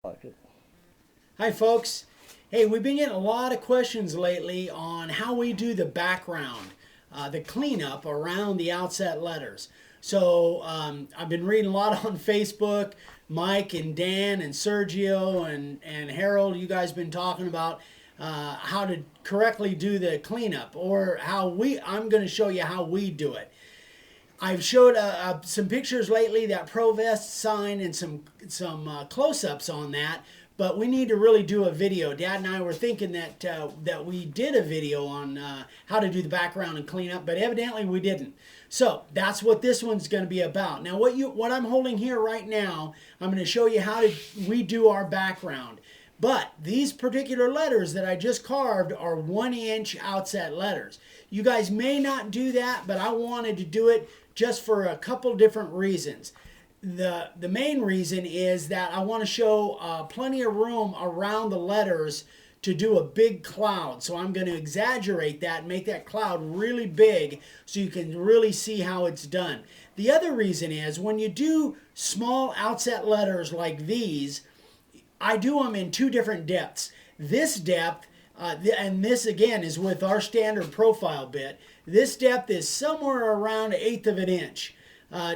Hi folks. Hey, we've been getting a lot of questions lately on how we do the background, the cleanup around the outset letters. So I've been reading a lot on Facebook. Mike and Dan and Sergio and Harold, you guys been talking about how to correctly do the cleanup, or I'm going to show you how we do it. I've showed some pictures lately, that Provest sign, and some close-ups on that. But we need to really do a video. Dad and I were thinking that we did a video on how to do the background and cleanup, but evidently we didn't. So that's what this one's going to be about. Now, what I'm holding here right now, I'm going to show you how we do our background. But these particular letters that I just carved are 1-inch outset letters. You guys may not do that, but I wanted to do it just for a couple different reasons. The main reason is that I want to show plenty of room around the letters to do a big cloud. So I'm going to exaggerate that and make that cloud really big so you can really see how it's done. The other reason is when you do small outset letters like these, I do them in two different depths. This depth, and this again is with our standard profile bit, this depth is somewhere around 1/8 of an inch.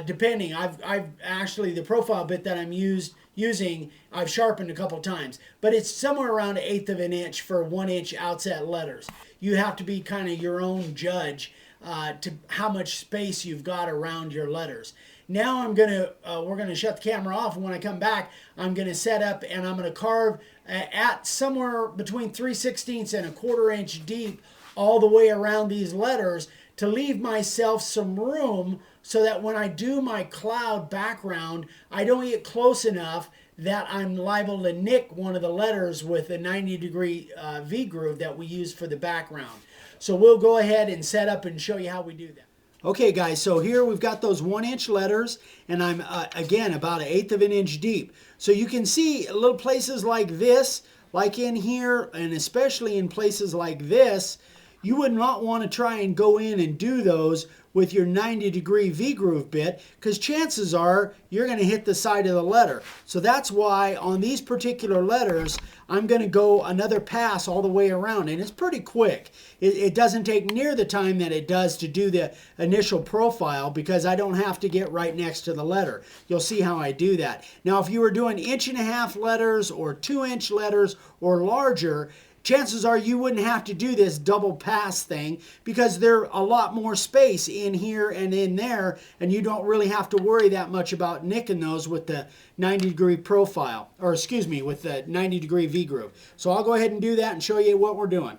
Depending, I've actually, the profile bit that I'm using, I've sharpened a couple times, but it's somewhere around 1/8 of an inch for 1-inch outset letters. You have to be kind of your own judge to how much space you've got around your letters. Now we're gonna shut the camera off, and when I come back, I'm gonna set up and I'm gonna carve at somewhere between 3/16 and 1/4 inch deep all the way around these letters to leave myself some room so that when I do my cloud background, I don't get close enough that I'm liable to nick one of the letters with a 90-degree V groove that we use for the background. So we'll go ahead and set up and show you how we do that. Okay guys, so here we've got those 1-inch letters, and I'm again about 1/8 of an inch deep. So you can see little places like this, like in here, and especially in places like this, you would not want to try and go in and do those with your 90-degree V-groove bit, because chances are you're going to hit the side of the letter. So that's why on these particular letters, I'm going to go another pass all the way around, and it's pretty quick. It doesn't take near the time that it does to do the initial profile, because I don't have to get right next to the letter. You'll see how I do that. Now, if you were doing 1.5-inch letters or 2-inch letters or larger, chances are you wouldn't have to do this double pass thing, because there's a lot more space in here and in there, and you don't really have to worry that much about nicking those with the 90-degree profile, or excuse me, with the 90-degree V-groove. So I'll go ahead and do that and show you what we're doing.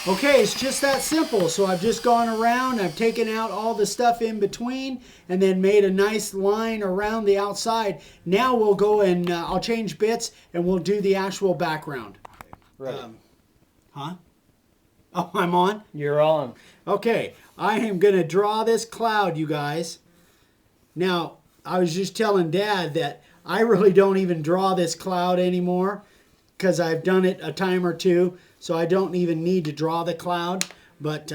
Okay, it's just that simple. So I've just gone around, I've taken out all the stuff in between, and then made a nice line around the outside. Now we'll go and I'll change bits, and we'll do the actual background. Right. Huh? Oh, I'm on? You're on. Okay, I am going to draw this cloud, you guys. Now, I was just telling Dad that I really don't even draw this cloud anymore, because I've done it a time or two, so I don't even need to draw the cloud. But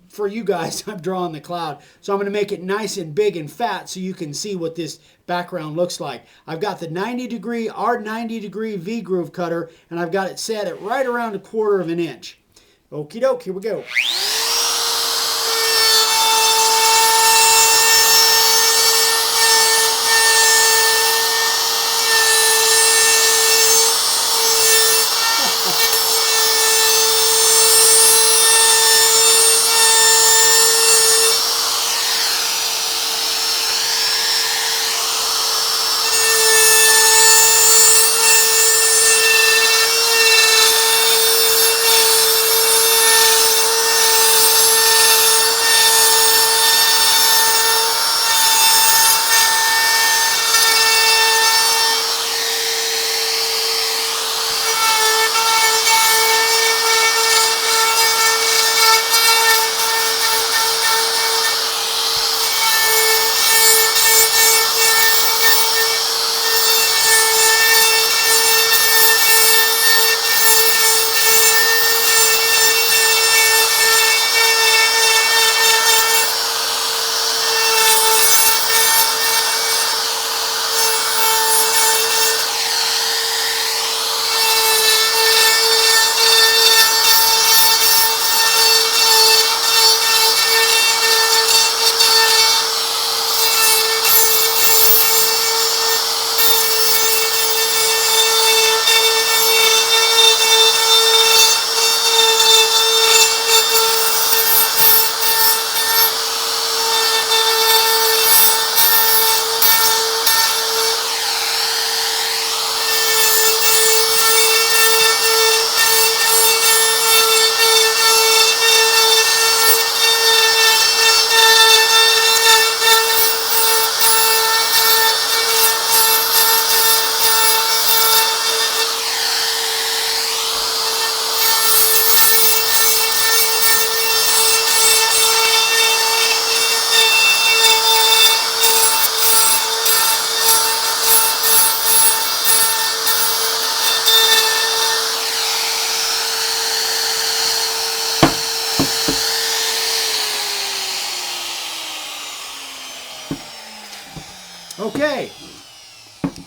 for you guys, I'm drawing the cloud. So I'm going to make it nice and big and fat so you can see what this background looks like. I've got the 90 degree V groove cutter, and I've got it set at right around 1/4 inch. Okie doke, here we go. Okay,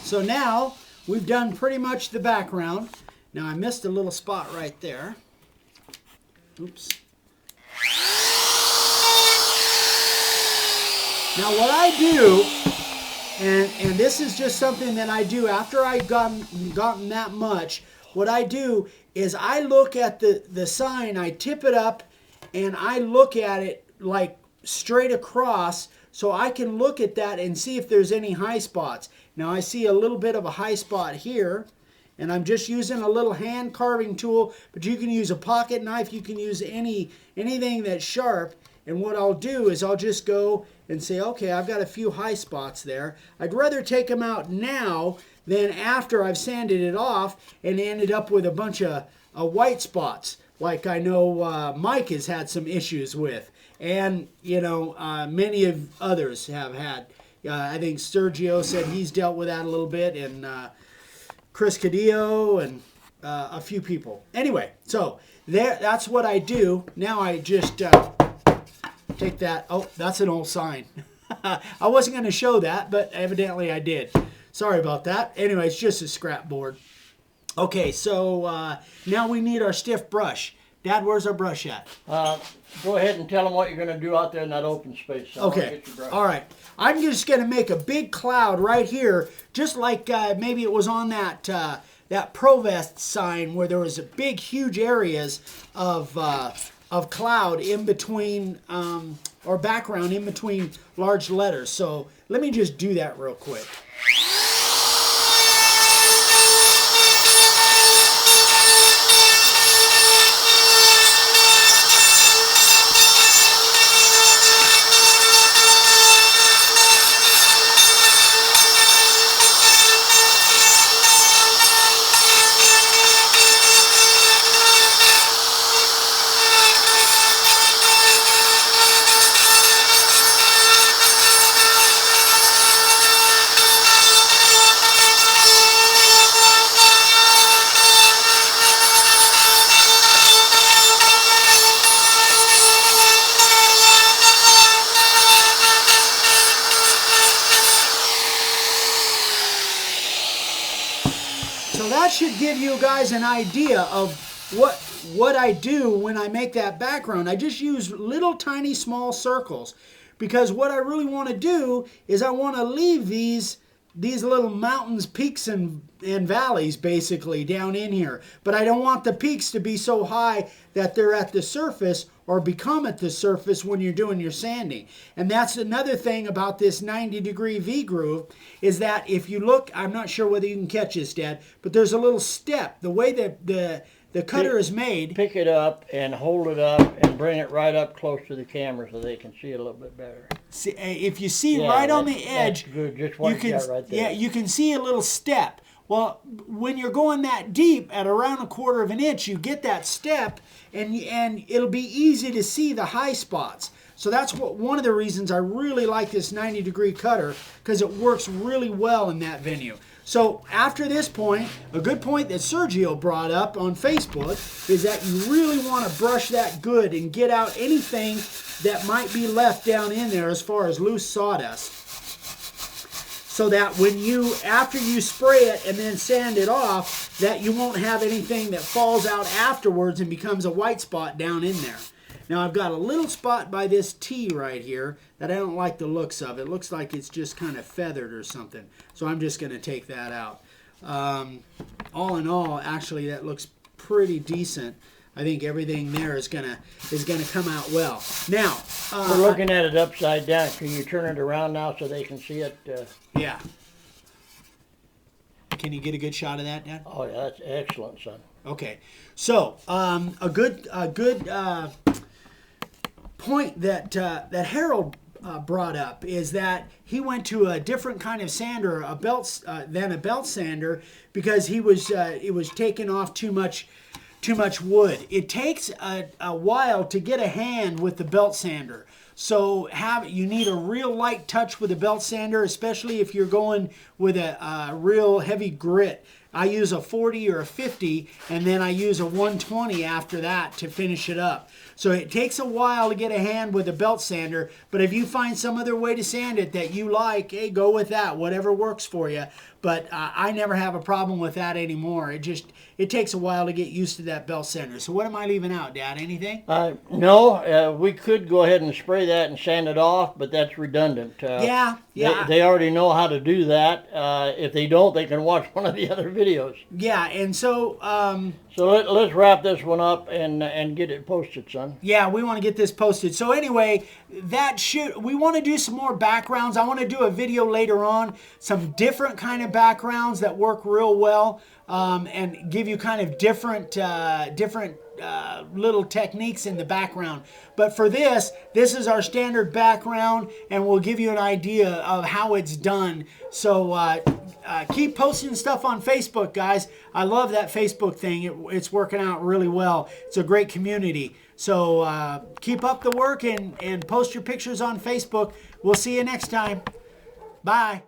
so now we've done pretty much the background. Now I missed a little spot right there. Oops. Now what I do, and this is just something that I do after I've gotten that much, what I do is I look at the sign, I tip it up, and I look at it like straight across, so I can look at that and see if there's any high spots. Now I see a little bit of a high spot here, and I'm just using a little hand carving tool, but you can use a pocket knife, you can use anything that's sharp. And what I'll do is I'll just go and say, okay, I've got a few high spots there. I'd rather take them out now than after I've sanded it off and ended up with a bunch of white spots, like I know Mike has had some issues with. And, you know, many of others have had. I think Sergio said he's dealt with that a little bit, and Chris Cadillo, and a few people. Anyway, so that's what I do. Now I just take that. Oh, that's an old sign. I wasn't going to show that, but evidently I did. Sorry about that. Anyway, it's just a scrap board. Okay, so now we need our stiff brush. Dad, where's our brush at? Go ahead and tell them what you're going to do out there in that open space. So okay. All right. I'm just going to make a big cloud right here, just like maybe it was on that Provest sign where there was a big, huge areas of cloud in between, or background in between large letters. So let me just do that real quick. So that should give you guys an idea of what I do when I make that background. I just use little tiny small circles, because what I really want to do is I want to leave these little mountains, peaks, and valleys basically down in here. But I don't want the peaks to be so high that they're at the surface or become at the surface when you're doing your sanding. And that's another thing about this 90-degree V-groove, is that if you look, I'm not sure whether you can catch this, Dad, but there's a little step. The way that the cutter is made. Pick it up and hold it up and bring it right up close to the camera so they can see it a little bit better. See, if you see right on the edge, that's good. Just what you got right there. Yeah, you can see a little step. Well, when you're going that deep at around 1/4 of an inch, you get that step, and it'll be easy to see the high spots. So that's one of the reasons I really like this 90-degree cutter, because it works really well in that venue. So after this point, a good point that Sergio brought up on Facebook is that you really want to brush that good and get out anything that might be left down in there as far as loose sawdust. So that after you spray it and then sand it off, that you won't have anything that falls out afterwards and becomes a white spot down in there. Now I've got a little spot by this T right here that I don't like the looks of. It looks like it's just kind of feathered or something. So I'm just going to take that out. All in all, actually that looks pretty decent. I think everything there is gonna come out well. Now we're looking at it upside down. Can you turn it around now so they can see it? Yeah. Can you get a good shot of that, Dad? Oh yeah, that's excellent, son. Okay. So a good point that Harold brought up is that he went to a different kind of sander, than a belt sander, because it was taking off too much wood. It takes a while to get a hand with the belt sander. So you need a real light touch with a belt sander, especially if you're going with a real heavy grit. I use a 40 or a 50, and then I use a 120 after that to finish it up. So it takes a while to get a hand with a belt sander, but if you find some other way to sand it that you like, hey, go with that, whatever works for you. But I never have a problem with that anymore. It takes a while to get used to that belt sander. So what am I leaving out, Dad? Anything? No, we could go ahead and spray that and sand it off, but that's redundant. Yeah. They already know how to do that. If they don't, they can watch one of the other videos. Yeah, and so... let's wrap this one up and get it posted, son. Yeah, we want to get this posted. So anyway, we want to do some more backgrounds. I want to do a video later on, some different kind of backgrounds that work real well, and give you kind of different little techniques in the background. But for this is our standard background, and we'll give you an idea of how it's done. So keep posting stuff on Facebook, guys. I love that Facebook thing. It's working out really well. It's a great community. So keep up the work and post your pictures on Facebook. We'll see you next time. Bye.